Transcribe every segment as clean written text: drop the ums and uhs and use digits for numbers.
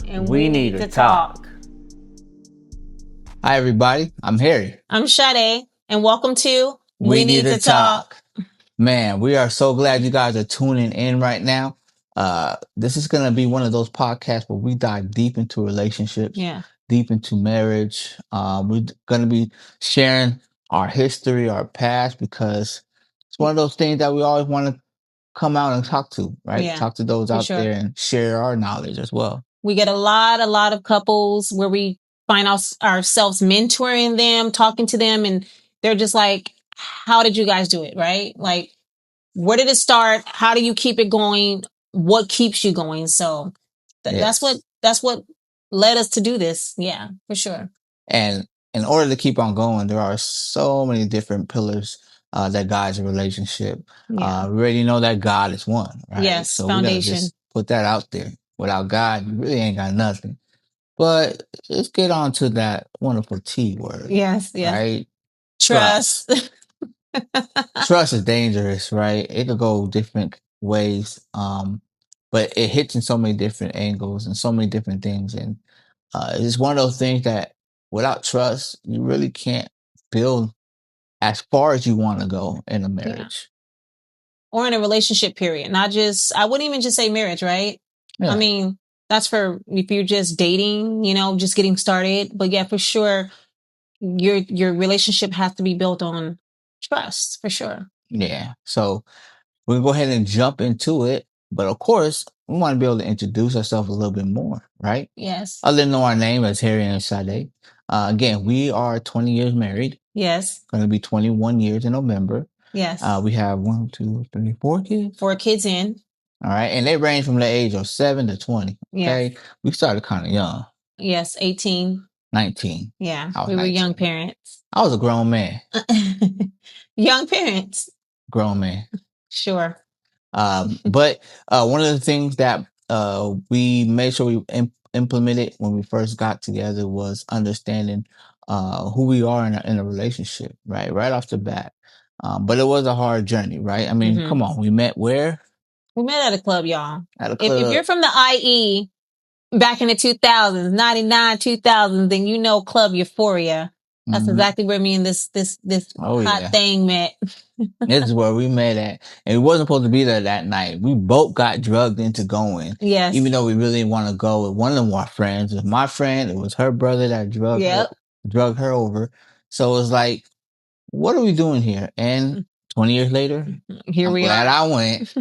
and we need to talk. Hi, everybody. I'm Harry. I'm Shade, and welcome to We Need to Talk. Man, we are so glad you guys are tuning in right now. This is going to be one of those podcasts where we dive deep into relationships, deep into marriage. We're going to be sharing our history, our past, because it's one of those things that we always want to come out and talk to, right? Yeah, talk to those out there and share our knowledge as well. We get a lot of couples where we find ourselves mentoring them, talking to them, and they're just like, how did you guys do it, right? Like, where did it start? How do you keep it going? What keeps you going? So that's what led us to do this. Yeah, for sure. And in order to keep on going, there are so many different pillars that guides a relationship. We already know that God is one, right? Yes, so foundation. We gotta just put that out there. Without God, you really ain't got nothing. But let's get on to that wonderful T word. Yes. Right? Trust. Trust is dangerous, right? It could go different ways. But it hits in so many different angles and so many different things. And it's one of those things that without trust, you really can't build as far as you want to go in a marriage. Or in a relationship period. I wouldn't even just say marriage, right? Yeah. I mean, that's for if you're just dating, just getting started. But yeah, for sure, your relationship has to be built on trust, for sure. Yeah. So we'll go ahead and jump into it. But of course, we want to be able to introduce ourselves a little bit more, right? Yes. Other than know our name as Harry and Shade. Again, we are 20 years married. Yes. Going to be 21 years in November. Yes. We have 1, 2, 3, 4 kids. 4 kids in. All right. And they range from the age of 7 to 20. Okay. Yeah. We started kind of young. Yes. 18. 19. Yeah. We were 19. Young parents. I was a grown man. Young parents. Grown man. Sure. But one of the things that we made sure we implemented when we first got together was understanding who we are in a relationship, right off the bat. But it was a hard journey, right? I mean, come on, we met where? We met at a club, y'all. At a club. If you're from the IE back in the 2000s, 99, 2000s, then you know Club Euphoria. That's exactly where me and this hot thing met. This is where we met at. And we wasn't supposed to be there that night. We both got drugged into going. Yes. Even though we really didn't want to go with one of our friends. It was my friend. It was her brother that drugged her over. So it was like, what are we doing here? And 20 years later, I'm glad I went.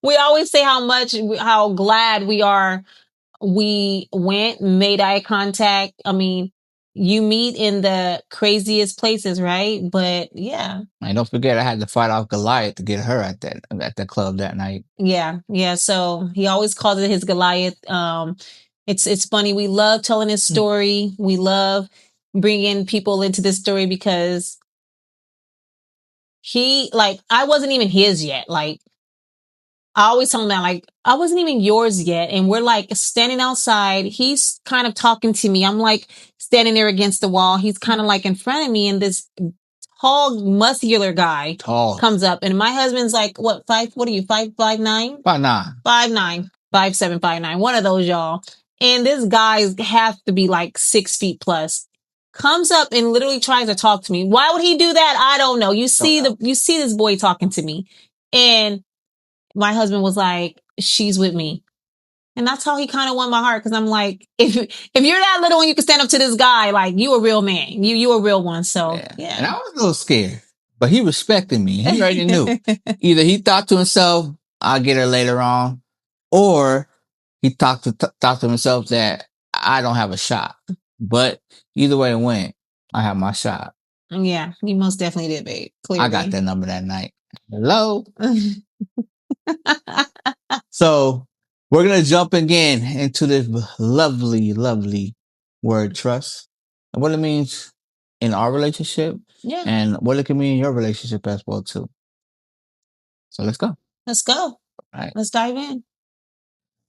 We always say how glad we are we went, made eye contact. I mean, you meet in the craziest places, right? But yeah. And don't forget, I had to fight off Goliath to get her at the club that night. Yeah. So he always calls it his Goliath. It's funny. We love telling his story. We love bringing people into this story because I wasn't even his yet. Like, I always tell him that, like, I wasn't even yours yet. And we're like standing outside. He's kind of talking to me. I'm like standing there against the wall. He's kind of like in front of me. And this tall, muscular guy comes up. And my husband's like, what are you, 5'9"? 5'9". 5'9", 5'7", 5'9". One of those, y'all. And this guy has to be like 6 feet plus. Comes up and literally tries to talk to me. Why would he do that? I don't know. You see this boy talking to me. And my husband was like, she's with me. And that's how he kind of won my heart. Cause I'm like, if you're that little and you can stand up to this guy, like, you a real man. You a real one. So yeah. And I was a little scared, but he respected me. He already knew. Either he thought to himself, I'll get her later on, or he thought to himself that I don't have a shot. But either way it went, I have my shot. Yeah, you most definitely did, babe. Clearly. I got that number that night. Hello. So we're going to jump again into this lovely, lovely word trust and what it means in our relationship and what it can mean in your relationship as well too. So let's go. Let's go. All right. Let's dive in.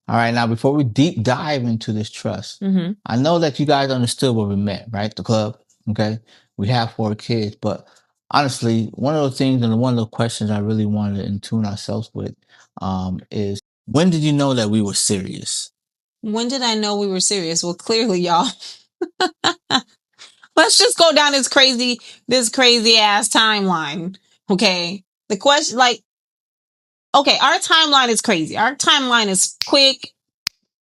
All right. Now, before we deep dive into this trust, I know that you guys understood where we met, right? The club. Okay. We have 4 kids, but honestly, one of the things and one of the questions I really wanted to tune ourselves with is, when did you know that we were serious? When did I know we were serious? Well, clearly, y'all. Let's just go down this crazy ass timeline. Okay. The question, like, okay, our timeline is crazy. Our timeline is quick,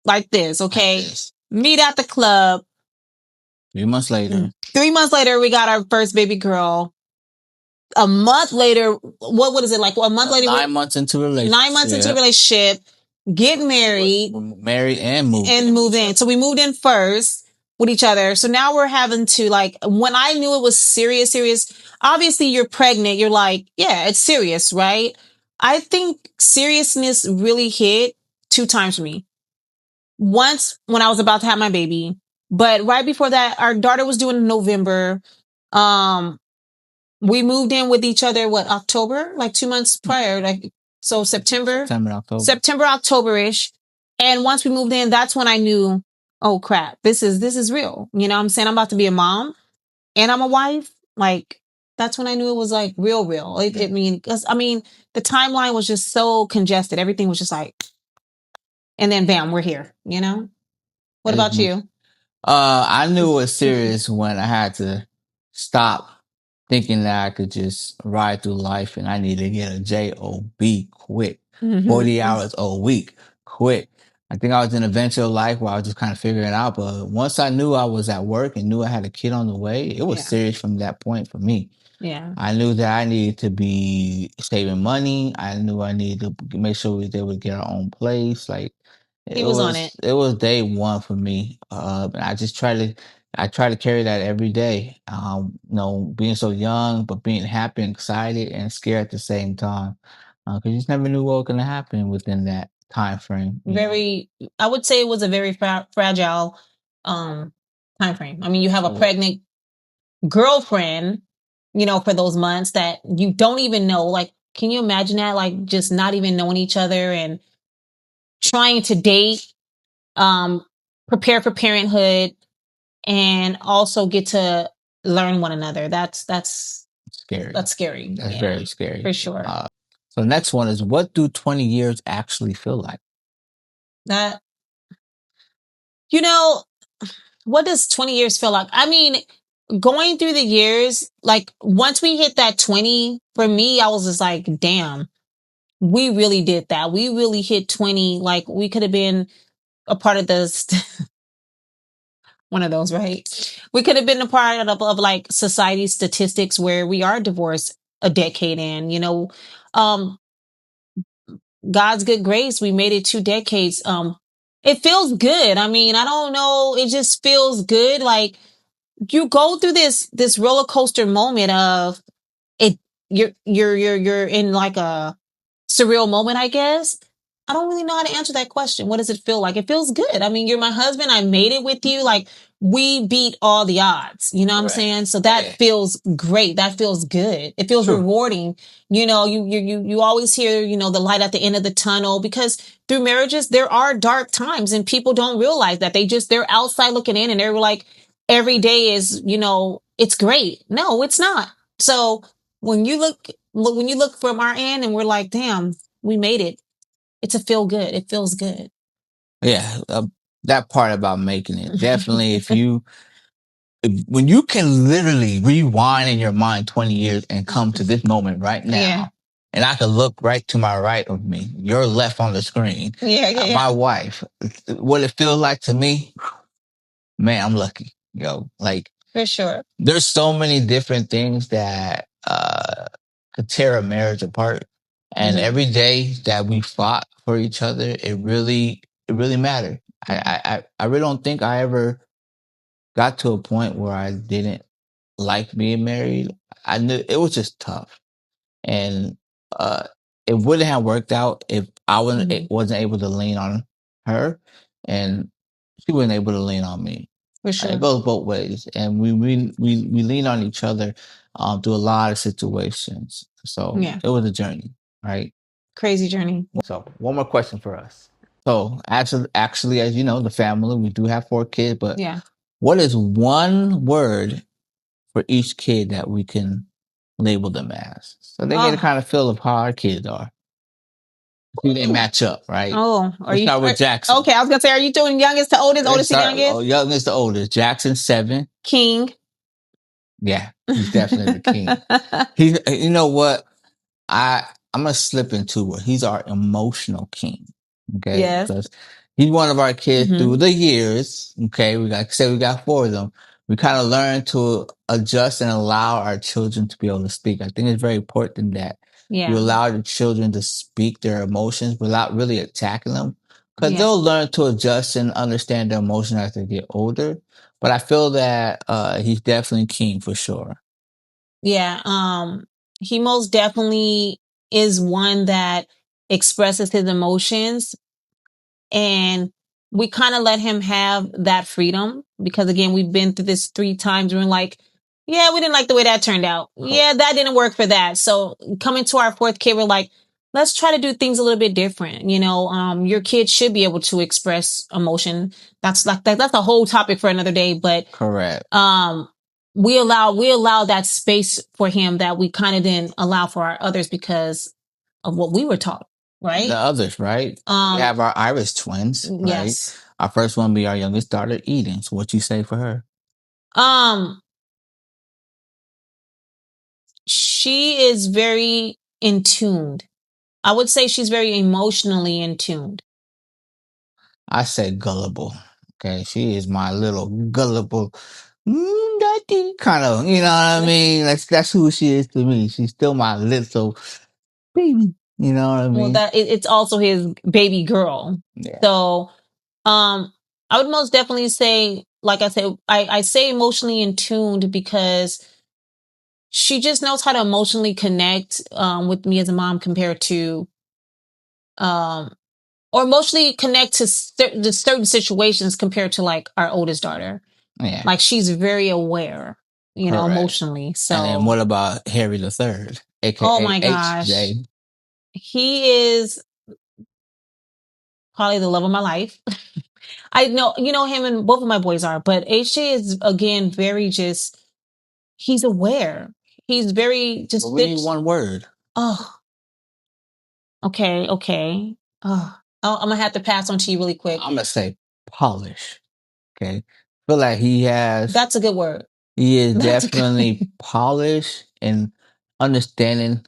like this. Okay. Meet at the club. 3 months later. 3 months later, we got our first baby girl. A month later, what is it like? A month later, 9 months into a relationship. 9 months into a relationship, get married, and move in. So we moved in first with each other. So now we're having to, like, when I knew it was serious. Obviously, you're pregnant. You're like, yeah, it's serious, right? I think seriousness really hit 2 times for me. Once when I was about to have my baby, but right before that, our daughter was due in November. We moved in with each other, October? Like 2 months prior, like, so September, October-ish. And once we moved in, that's when I knew, oh crap, this is real. You know what I'm saying? I'm about to be a mom and I'm a wife. Like, that's when I knew it was like real. Because the timeline was just so congested. Everything was just like, and then bam, we're here, you know? What about you? I knew it was serious when I had to stop thinking that I could just ride through life and I need to get a job quick. 40 hours a week quick. I think I was in a venture of life where I was just kind of figuring it out. But once I knew I was at work and knew I had a kid on the way, it was serious from that point for me. Yeah. I knew that I needed to be saving money. I knew I needed to make sure we would get our own place. Like, He was on it. It was day one for me. I just I try to carry that every day. Being so young, but being happy and excited and scared at the same time. Cause you just never knew what was going to happen within that time frame. I would say it was a very fragile, time frame. I mean, you have a pregnant girlfriend, for those months that you don't even know. Like, can you imagine that? Like, just not even knowing each other and trying to date, prepare for parenthood, and also get to learn one another. That's scary. That's scary. That's very scary. For sure. So next one is, what do 20 years actually feel like? That, what does 20 years feel like? I mean, going through the years, like, once we hit that 20, for me, I was just like, damn, we really did that. We really hit 20. Like, we could have been a part of this. One of those, right? We could have been a part of like society statistics where we are divorced a decade in, God's good grace, we made it 2 decades. It feels good. I mean, I don't know. It just feels good. Like, you go through this roller coaster moment of it. You're in like a surreal moment, I guess. I don't really know how to answer that question. What does it feel like? It feels good. I mean, you're my husband. I made it with you. Like, we beat all the odds. You know what I'm saying? So that feels great. That feels good. It feels rewarding. You always hear, the light at the end of the tunnel, because through marriages, there are dark times and people don't realize that. They're outside looking in and they're like, every day is, it's great. No, it's not. So when you look from our end and we're like, damn, we made it. It's a feel good. It feels good. Yeah. That part about making it, definitely. When you can literally rewind in your mind 20 years and come to this moment right now, and I can look right to my right of me, your left on the screen, my wife, what it feels like to me, man, I'm lucky. Like, for sure. There's so many different things that could tear a marriage apart. And every day that we fought for each other, it really mattered. I really don't think I ever got to a point where I didn't like being married. I knew it was just tough, and it wouldn't have worked out if I wasn't able to lean on her, and she wasn't able to lean on me. For sure. It goes both ways, and we lean on each other through a lot of situations. So it was a journey, right? Crazy journey. So one more question for us. So actually, as you know, the family, we do have 4 kids, but what is one word for each kid that we can label them as, so they get a kind of feel of how our kids are? See, they match up, right? Oh, Let's start with Jackson. Okay, I was gonna say, are you doing youngest to oldest, oldest to youngest? Youngest to oldest. Jackson 7. King. Yeah, he's definitely the king. He's, you know what? I'm gonna slip into it. He's our emotional king. Okay. Yes. Because he's one of our kids through the years. Okay. We got 4 of them. We kind of learn to adjust and allow our children to be able to speak. I think it's very important that you allow your children to speak their emotions without really attacking them. Because they'll learn to adjust and understand their emotions as they get older. But I feel that he's definitely king for sure. Yeah. He most definitely is one that expresses his emotions, and we kind of let him have that freedom because, again, we've been through this 3 times. We're like, yeah, we didn't like the way that turned out. Yeah, that didn't work for that. So coming to our 4th kid, we're like, let's try to do things a little bit different. Your kid should be able to express emotion. That's a whole topic for another day. But correct. We allow that space for him that we kind of didn't allow for our others because of what we were taught. Right. The others, right? We have our Irish twins, right? Yes. Our first one be our youngest daughter, Eden. So what you say for her? She is very in tuned. I would say she's very emotionally in tuned. I say gullible. Okay, she is my little gullible, daddy kind of. You know what I mean? That's who she is to me. She's still my little baby. You know what I mean? Well, it's also his baby girl. Yeah. So, I would most definitely say, like I said, I say emotionally in tuned because she just knows how to emotionally connect with me as a mom compared to or emotionally connect to certain situations compared to like our oldest daughter. Yeah. Like she's very aware, emotionally. So, and then what about Harry the Third, aka oh my gosh, HJ? He is probably the love of my life. I know, him and both of my boys are, but HJ is again very he's aware. He's very just. Well, we need one word. Oh, okay. Oh, I'm gonna have to pass on to you really quick. I'm gonna say polish. Okay, feel like he has. That's a good word. He is definitely polished and understanding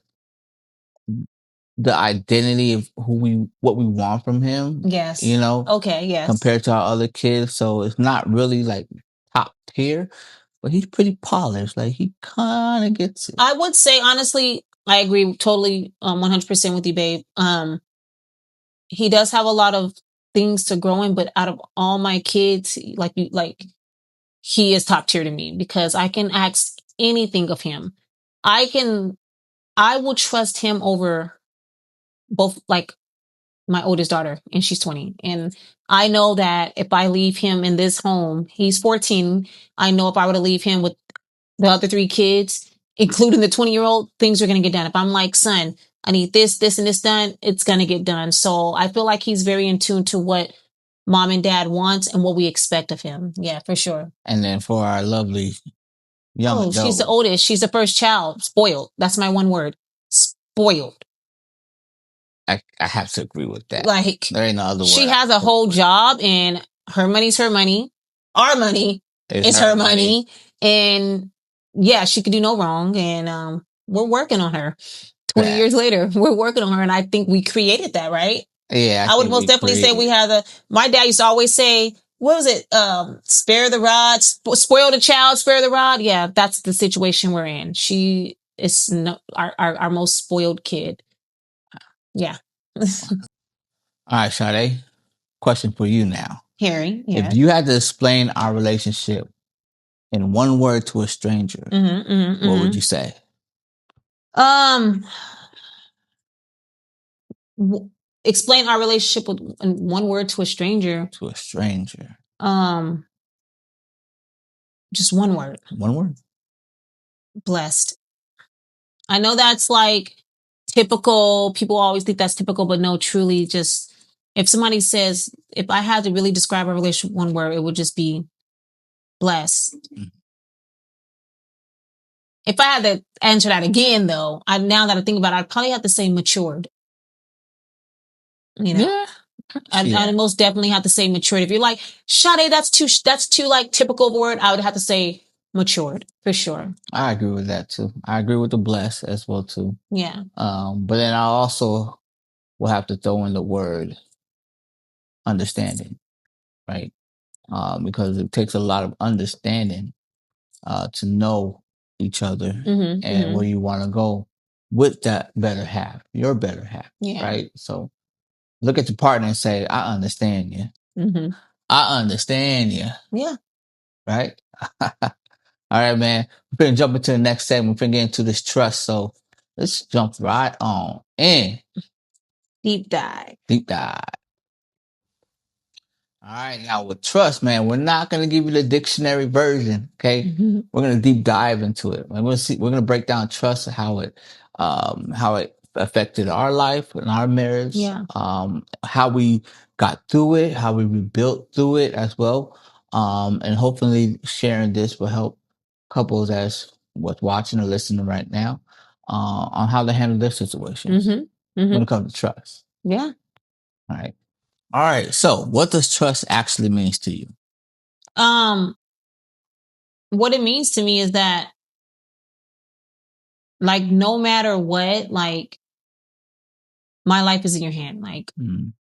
the identity of what we want from him. Yes. Okay. Yes. Compared to our other kids, so it's not really like top tier, but he's pretty polished. Like he kind of gets it. I would say honestly, I agree totally, 100% with you, babe. He does have a lot of things to grow in, but out of all my kids, he is top tier to me because I can ask anything of him. I will trust him over both, like my oldest daughter, and she's 20. And I know that if I leave him in this home, he's 14. I know if I were to leave him with the other 3 kids, including the 20-year-old, things are going to get done. If I'm like, son, I need this, and this done, it's going to get done. So I feel like he's very in tune to what mom and dad wants and what we expect of him. Yeah, for sure. And then for our lovely young adult. She's the oldest. She's the first child. Spoiled. That's my one word. Spoiled. I have to agree with that. Like, there ain't no other word. She has a whole job, and her money's her money. Our money is her money. And yeah, she could do no wrong. And we're working on her. 20 years later, we're working on her, and I think we created that, right? Yeah, I would most definitely say we have my dad used to always say, what was it? Spare the rod, spoil the child, spare the rod. Yeah, that's the situation we're in. She is our most spoiled kid. Yeah. All right, Sade. Question for you now. Harry, yes. If you had to explain our relationship in one word to a stranger, what would you say? Explain our relationship in one word to a stranger. To a stranger. Just one word. One word. Blessed. I know that's like typical. People always think that's typical, but no, truly, just if somebody says, if I had to really describe a relationship one word, it would just be blessed. Mm-hmm. If I had to answer that again, though, now that I think about it, I'd probably have to say matured. You know, yeah. I most definitely have to say matured. If you're like, Sade, that's too like typical word, I would have to say matured for sure. I agree with that too. I agree with the bless as well too. Yeah. But then I also will have to throw in the word understanding, right? Because it takes a lot of understanding to know each other and where you want to go with that better half, your better half, right? So look at your partner and say, I understand you. I understand you. Yeah. Right? All right, man. We're going to jump into the next segment. We're going to get into this trust. So let's jump right on in. Deep dive. Deep dive. All right, now with trust, man, we're not going to give you the dictionary version, okay? We're going to deep dive into it. We're going to break down trust, how it affected our life and our marriage, how we got through it, how we rebuilt through it as well, and hopefully sharing this will help couples as what's watching or listening right now on how to handle their situations when it comes to trust. Yeah. All right. All right. So what does trust actually means to you? What it means to me is that, like, no matter what, like, my life is in your hand. Like,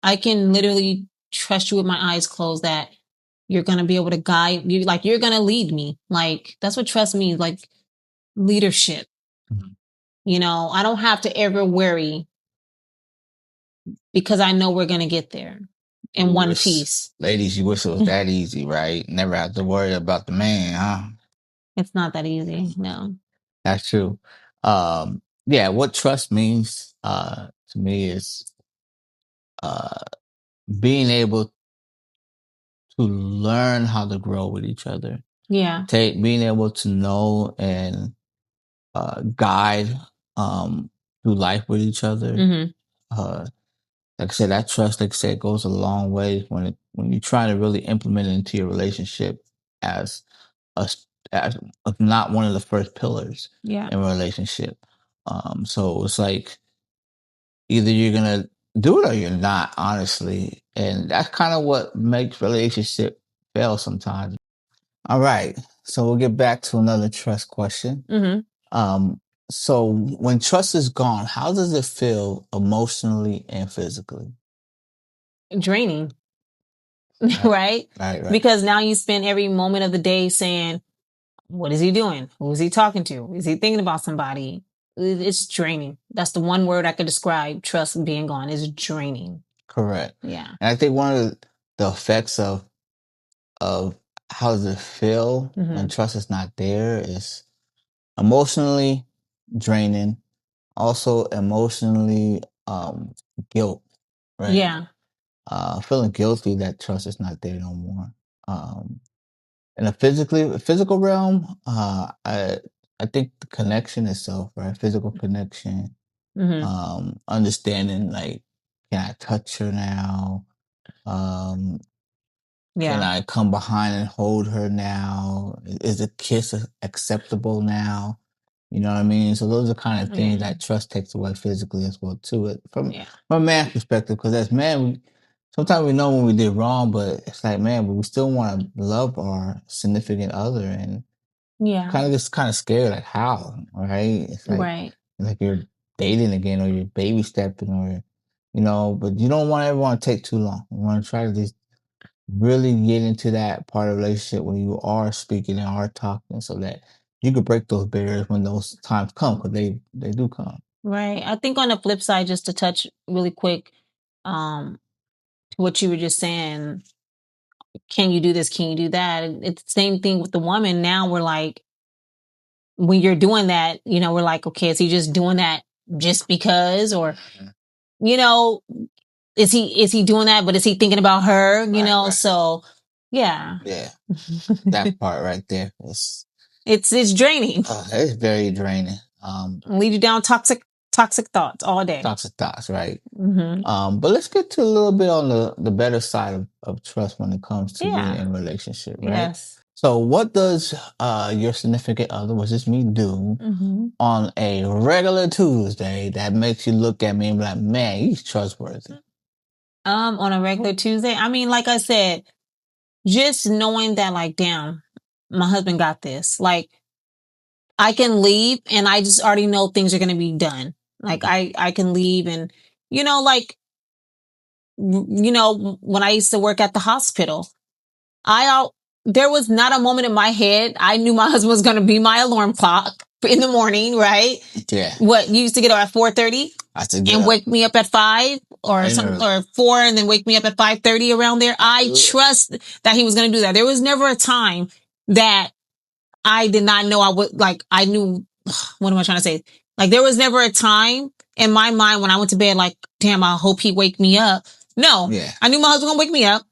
I can literally trust you with my eyes closed that you're going to be able to guide you. Like, you're going to lead me. Like, that's what trust means. Like, leadership. You know, I don't have to ever worry because I know we're going to get there in one piece. Ladies, you wish it was that easy, right? Never have to worry about the man, huh? It's not that easy. No. That's true. Yeah, what trust means to me is being able to learn how to grow with each other. Yeah. Being able to know and guide through life with each other. Like I said, that trust, like I said, goes a long way when you try to really implement it into your relationship as as not one of the first pillars in a relationship. So it's like either you're gonna do it or you're not, honestly, and that's kind of what makes relationship fail sometimes. All right, so we'll get back to another trust question. So when trust is gone, how does it feel emotionally and physically? Draining. Right? Right. Because now you spend every moment of the day saying, what is he doing? Who is he talking to? Is he thinking about somebody? It's draining. That's the one word I could describe trust being gone is draining. Correct. Yeah. And I think one of the effects of how does it feel when trust is not there is emotionally draining, also emotionally guilt, right? Yeah. Feeling guilty that trust is not there no more. In a physical realm, I think the connection itself, right? Physical connection, understanding like, can I touch her now? Can I come behind and hold her now? Is a kiss acceptable now? You know what I mean? So those are kind of things that trust takes away physically as well too. From a man's perspective, because as man, sometimes we know when we did wrong, but it's like, man, but we still want to love our significant other, and kind of scared, like how, right? It's like you're dating again, or you're baby stepping, or but you don't want everyone to take too long. You want to try to just really get into that part of the relationship when you are speaking and are talking, so that you could break those barriers when those times come, because they do come. Right. I think on the flip side, just to touch really quick, what you were just saying, can you do this? Can you do that? It's the same thing with the woman. Now we're like, when you're doing that, we're like, okay, is he just doing that just because, or, is he doing that, but is he thinking about her, right. So yeah. Yeah. That part right there is it's draining. It's very draining. Lead you down toxic thoughts all day. Toxic thoughts, right? But let's get to a little bit on the better side of trust when it comes to being in a relationship, right? Yes. So what does your significant other, which is me, do on a regular Tuesday that makes you look at me and be like, man, he's trustworthy? On a regular Tuesday, I mean, like I said, just knowing that, like, damn, my husband got this. Like, I can leave and I just already know things are going to be done. Like, I can leave and, like, when I used to work at the hospital, there was not a moment in my head. I knew my husband was going to be my alarm clock in the morning, right? Yeah. What, you used to get up at 4:30 and wake me up at 5 or something, or 4, and then wake me up at 5:30 around there. I trust that he was going to do that. There was never a time that I did not know I knew, what am I trying to say? Like, there was never a time in my mind when I went to bed, like, damn, I hope he wake me up. No, yeah. I knew my husband was going to wake me up.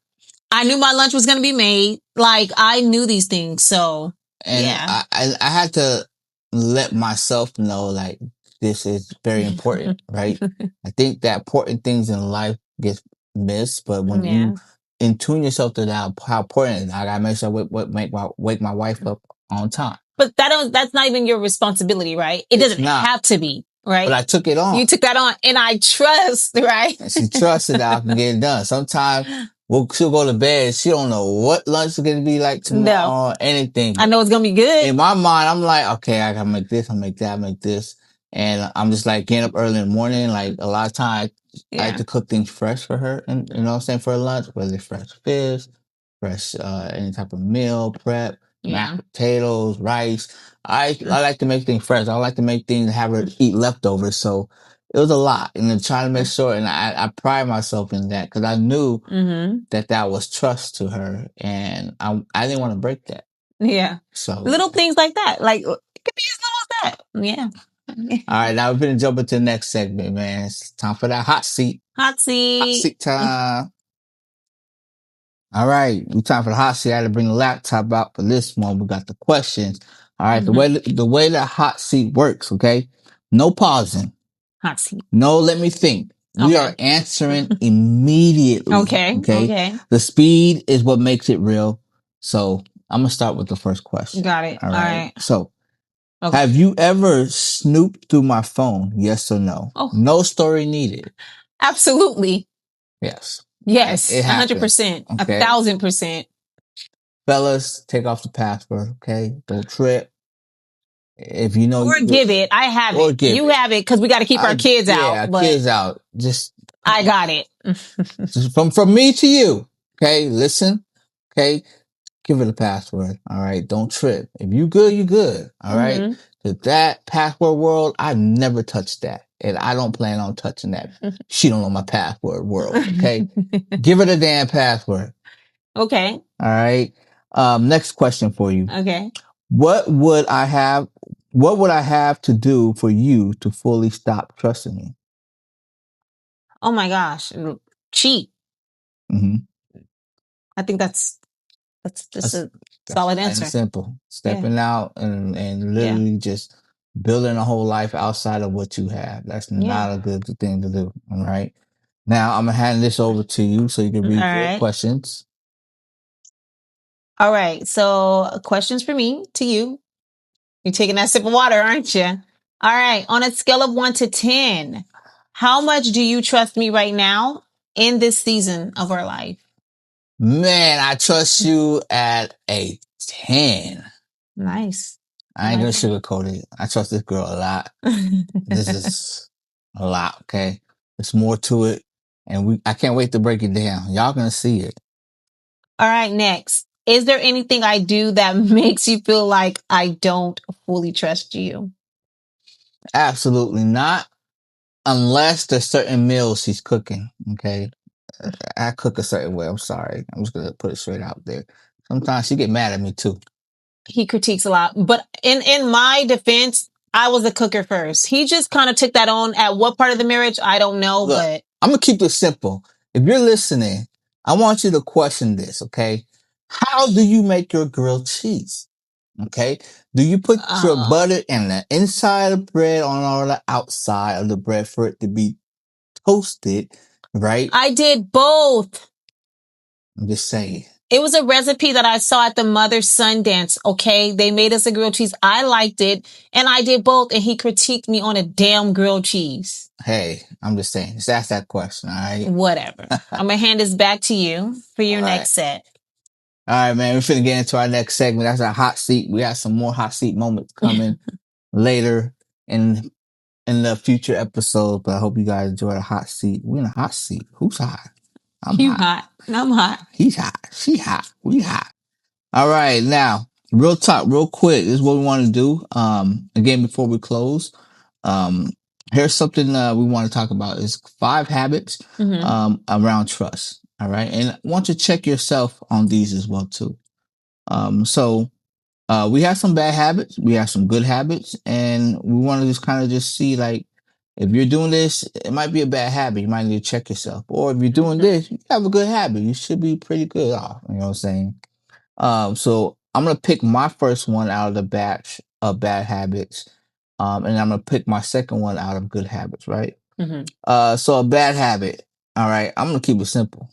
I knew my lunch was going to be made. Like, I knew these things. So, and yeah. I had to let myself know, like, this is very important, right? I think that important things in life get missed, but when you in tune yourself to that, how important it is, I gotta make sure wake my wife up on time. But that's not even your responsibility, right? It doesn't have to be, right? But I took it on. You took that on, and I trust, right? And she trusted that I can get it done. Sometimes she'll go to bed. She don't know what lunch is going to be like tomorrow or anything. I know it's going to be good. In my mind, I'm like, okay, I gotta make this, I make that, I make this. And I'm just like getting up early in the morning. Like a lot of times I like to cook things fresh for her. And you know what I'm saying? For lunch, whether it's fresh fish, fresh, any type of meal prep, mashed potatoes, rice. I like to make things fresh. I like to make things, have her eat leftovers. So it was a lot, and then trying to make sure, and I pride myself in that because I knew that was trust to her, and I didn't want to break that. Yeah. So little things like that, like it could be as little as that. Yeah. All right, now we're gonna jump into the next segment, man. It's time for that hot seat. Hot seat time. All right, we time for the hot seat. I had to bring the laptop out for this one. We got the questions. All right, the way that hot seat works, okay? No pausing. Hot seat. No, let me think. Okay. We are answering immediately. Okay. The speed is what makes it real. So I'm gonna start with the first question. Got it. All right. So, have you ever snooped through my phone? Yes or no? Oh. No story needed. Absolutely. Yes. Yes. 100%. 1,000%. Fellas, take off the password. Okay. Don't trip. If you know, or give it. I have it. You have it because we got to keep our kids out. Yeah, kids out. Just I got it. Just from me to you. Okay, listen. Okay, give it a password. All right, don't trip. If you good, you good. All right. That password world, I've never touched that, and I don't plan on touching that. She don't know my password world. Okay, give it a damn password. Okay. All right. Next question for you. Okay. What would I have to do for you to fully stop trusting me? Oh my gosh. Cheat. I think that's a solid answer. Simple. Stepping out and literally just building a whole life outside of what you have. That's not a good thing to do. All right. Now I'm going to hand this over to you so you can read your questions. All right. So questions for me to you. You're taking that sip of water, aren't you? All right. On a scale of 1 to 10, how much do you trust me right now in this season of our life? Man, I trust you at a 10. Nice. I ain't gonna sugarcoat it. I trust this girl a lot. This is a lot, okay? There's more to it. And I can't wait to break it down. Y'all gonna see it. All right, next. Is there anything I do that makes you feel like I don't fully trust you? Absolutely not. Unless there's certain meals she's cooking, okay? I cook a certain way. I'm sorry. I'm just gonna put it straight out there. Sometimes she get mad at me too. He critiques a lot, but in my defense, I was a cooker first. He just kind of took that on at what part of the marriage, I don't know. Look, but I'm gonna keep it simple. If you're listening, I want you to question this, okay? How do you make your grilled cheese? Okay, do you put your butter in the inside of bread or the outside of the bread for it to be toasted, right? I did both. I'm just saying. It was a recipe that I saw at the Mother's Sundance, okay? They made us a grilled cheese. I liked it, and I did both, and he critiqued me on a damn grilled cheese. Hey, I'm just saying. Just ask that question, all right? Whatever. I'm going to hand this back to you for your next set. All right, man. We're finna get into our next segment. That's our hot seat. We got some more hot seat moments coming later in the future episodes, but I hope you guys enjoy the hot seat. We're in a hot seat. Who's hot? I'm hot. I'm hot. He's hot. She hot. We hot. All right. Now, real talk, real quick. This is what we want to do. Again, before we close, here's something we want to talk about is 5 habits around trust. All right. And I want you to check yourself on these as well, too. We have some bad habits, we have some good habits, and we want to just kind of just see, like, if you're doing this, it might be a bad habit. You might need to check yourself. Or if you're doing this, you have a good habit. You should be pretty good off. You know what I'm saying? So I'm gonna pick my first one out of the batch of bad habits, and I'm gonna pick my second one out of good habits, right? So a bad habit. All right, I'm gonna keep it simple.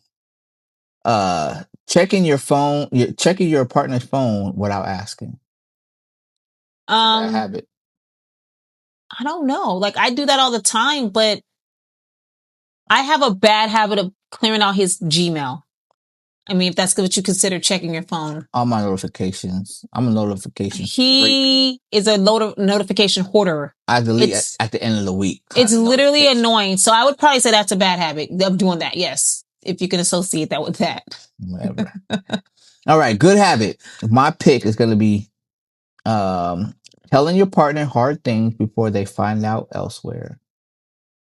Checking your phone, checking your partner's phone without asking. Bad habit. I don't know. Like, I do that all the time, but I have a bad habit of clearing out his Gmail. I mean, if that's what you consider checking your phone. All my notifications. I'm a notification freak. Is a notification hoarder. I delete at the end of the week. It's literally annoying. So I would probably say that's a bad habit of doing that. Yes. If you can associate that with that. Whatever. All right. Good habit. My pick is going to be telling your partner hard things before they find out elsewhere.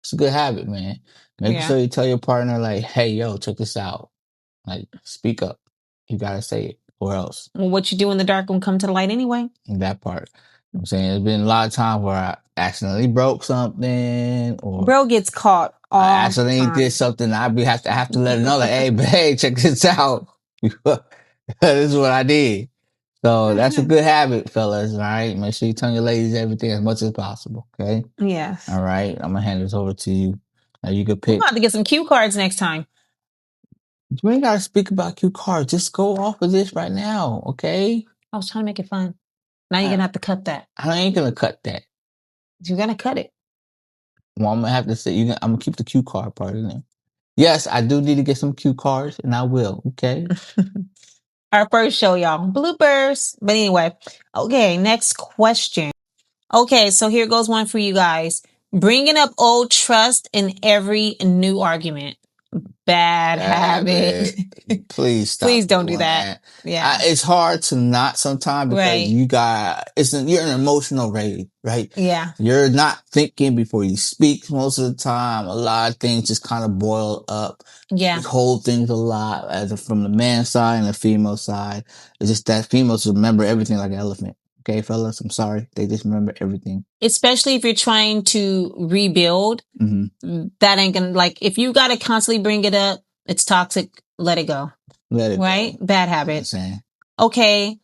It's a good habit, man. Make sure you tell your partner, like, hey, yo, check this out. Like, speak up. You got to say it, or else. Well, what you do in the dark will come to the light anyway. That part. I'm saying there's been a lot of times where I accidentally broke something, or bro gets caught all I accidentally did something. I have to let her know, like, hey, babe, check this out. This is what I did. So that's a good habit, fellas. All right, make sure you tell your ladies everything as much as possible. Okay. Yes. All right, I'm gonna hand this over to you. Now you could pick. I'm about to get some cue cards next time. You ain't gotta speak about cue cards. Just go off of this right now, okay? I was trying to make it fun. Now you're gonna have to cut that. I ain't gonna cut that. You're gonna cut it. Well, I'm gonna have to say I'm gonna keep the cue card part in there. Yes, I do need to get some cue cards, and I will. Okay. Our first show, y'all. Bloopers. But anyway, okay. Next question. Okay, so here goes one for you guys. Bringing up old trust in every new argument. Bad habit. Please stop. Please don't do that. Yeah. It's hard to not sometimes because you're an emotional rage, right? Yeah. You're not thinking before you speak most of the time. A lot of things just kind of boil up. Yeah. You hold things a lot from the man side and the female side. It's just that females remember everything like an elephant. Okay, fellas, I'm sorry. They just remember everything. Especially if you're trying to rebuild, that ain't gonna, like, if you gotta constantly bring it up, it's toxic. Let it go. Let it right? go. Bad habit. Okay.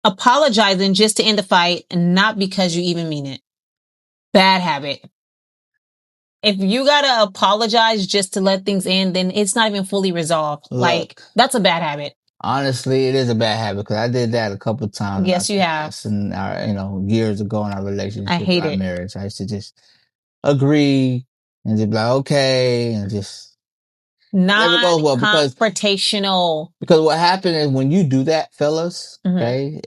Apologizing just to end the fight and not because you even mean it. Bad habit. If you gotta apologize just to let things end, then it's not even fully resolved. Look, like, that's a bad habit. Honestly, it is a bad habit because I did that a couple of times. Yes, you have. In our, years ago in our relationship, I hate our marriage, I used to just agree and just be like, okay, and just non-confrontational. Because what happened is when you do that, fellas, okay,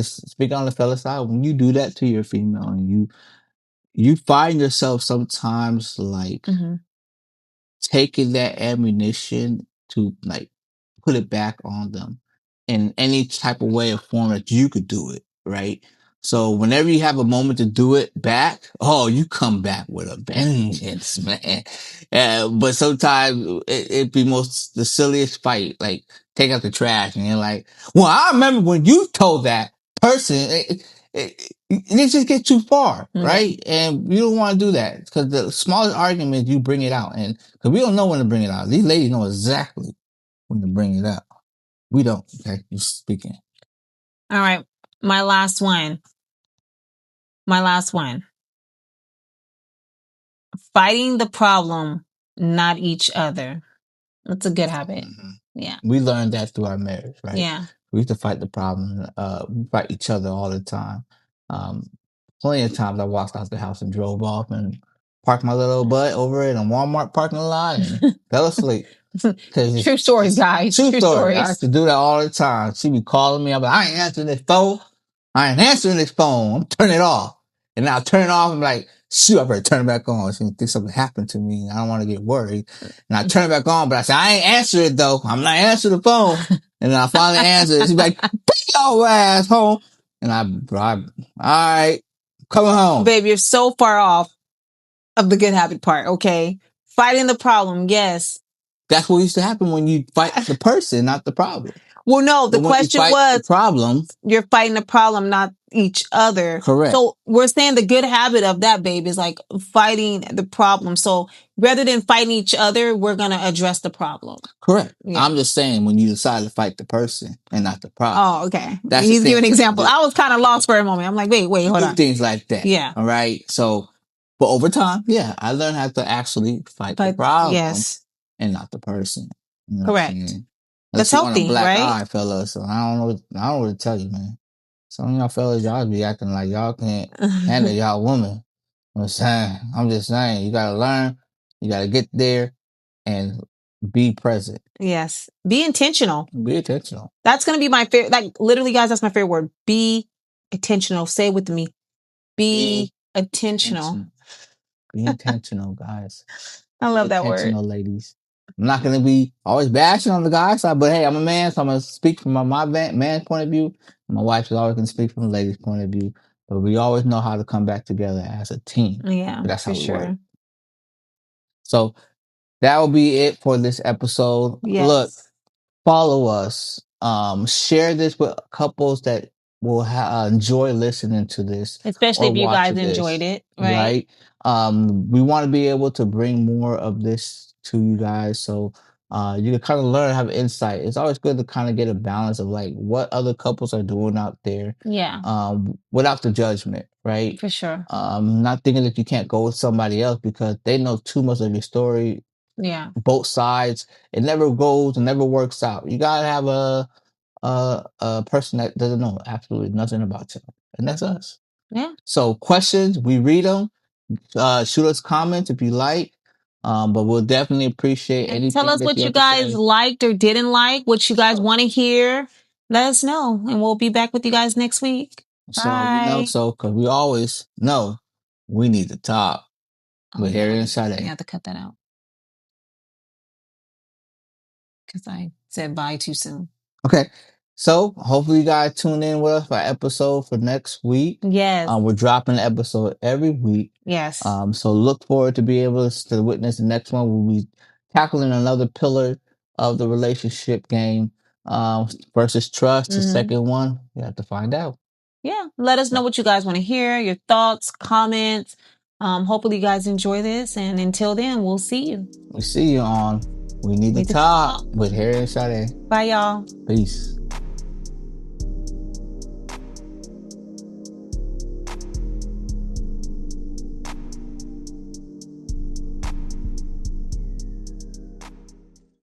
speak on the fella side, when you do that to your female and you find yourself sometimes like taking that ammunition to like put it back on them in any type of way or form that you could do it, right? So whenever you have a moment to do it back, you come back with a vengeance, man. But sometimes it be the silliest fight, like take out the trash and you're like, well, I remember when you told that person, it just gets too far, right? And you don't want to do that because the smallest argument, you bring it out. And because we don't know when to bring it out. These ladies know exactly when to bring it out. We don't. Okay, just speaking. All right, my last one. Fighting the problem, not each other. That's a good habit. Yeah. We learned that through our marriage, right? Yeah. We used to fight the problem. We fight each other all the time. Plenty of times I walked out the house and drove off and parked my little butt over in a Walmart parking lot and fell asleep. True stories, guys. True story. Stories. I used to do that all the time. She be calling me. I'm like, I ain't answering this phone. I ain't answering this phone. I'm turning it off. And I'll turn it off. I'm like, shoot, I better turn it back on. She thinks something happened to me. I don't want to get worried. And I turn it back on, but I say, I ain't answering it though. I'm not answering the phone. And then I finally answer it. She's like, bring your ass home. And all right, coming home. Babe, you're so far off of the good habit part, okay? Fighting the problem, yes. That's what used to happen when you fight the person, not the problem. Well, no, the question was the problem. You're fighting the problem, not each other. Correct. So we're saying the good habit of that, babe, is like fighting the problem. So rather than fighting each other, we're going to address the problem. Correct. Yeah. I'm just saying when you decide to fight the person and not the problem. Oh, okay. He's giving an example. I was kind of lost for a moment. I'm like, wait, hold on. Things like that. Yeah. All right. So, but over time, yeah, I learned how to actually fight the problem. Yes. And not the person. You know correct. That's healthy, black right? Eye, fellas. So I don't know what to tell you, man. Some of y'all fellas, y'all be acting like y'all can't handle y'all woman. You know what I'm saying? I'm just saying, you gotta learn, you gotta get there and be present. Yes. Be intentional. Be intentional. That's gonna be my favorite, like literally guys, that's my favorite word. Be intentional. Say it with me. Be intentional. Be intentional, guys. I love that word. Intentional, ladies. I'm not going to be always bashing on the guy side, but hey, I'm a man, so I'm going to speak from my man's point of view. My wife is always going to speak from the lady's point of view. But we always know how to come back together as a team. Yeah, that's for sure. Work. So that will be it for this episode. Yes. Look, follow us. Share this with couples that will enjoy listening to this, especially if you guys enjoyed it, right? We want to be able to bring more of this to you guys, so you can kind of learn, have insight. It's always good to kind of get a balance of like what other couples are doing out there, without the judgment, right? For sure. Not thinking that you can't go with somebody else because they know too much of your story. Yeah. Both sides. It never goes and never works out. You gotta have a person that doesn't know absolutely nothing about you, and that's us. Yeah. So questions, we read them. Shoot us comments if you like. But we'll definitely appreciate anything. Tell us what you guys liked or didn't like, what you guys want to hear. Let us know, and we'll be back with you guys next week. So because we always know we need to talk with Harry and Shade. You have to cut that out because I said bye too soon. Okay. So hopefully you guys tune in with us for episode for next week. Yes. We're dropping an episode every week. Yes. So look forward to be able to witness the next one. We'll be tackling another pillar of the relationship game, versus trust. The second one, you have to find out. Yeah. Let us know what you guys want to hear, your thoughts, comments. Hopefully you guys enjoy this. And until then, we'll see you. We'll see you on We Need to Talk with Harry and Shade. Bye, y'all. Peace.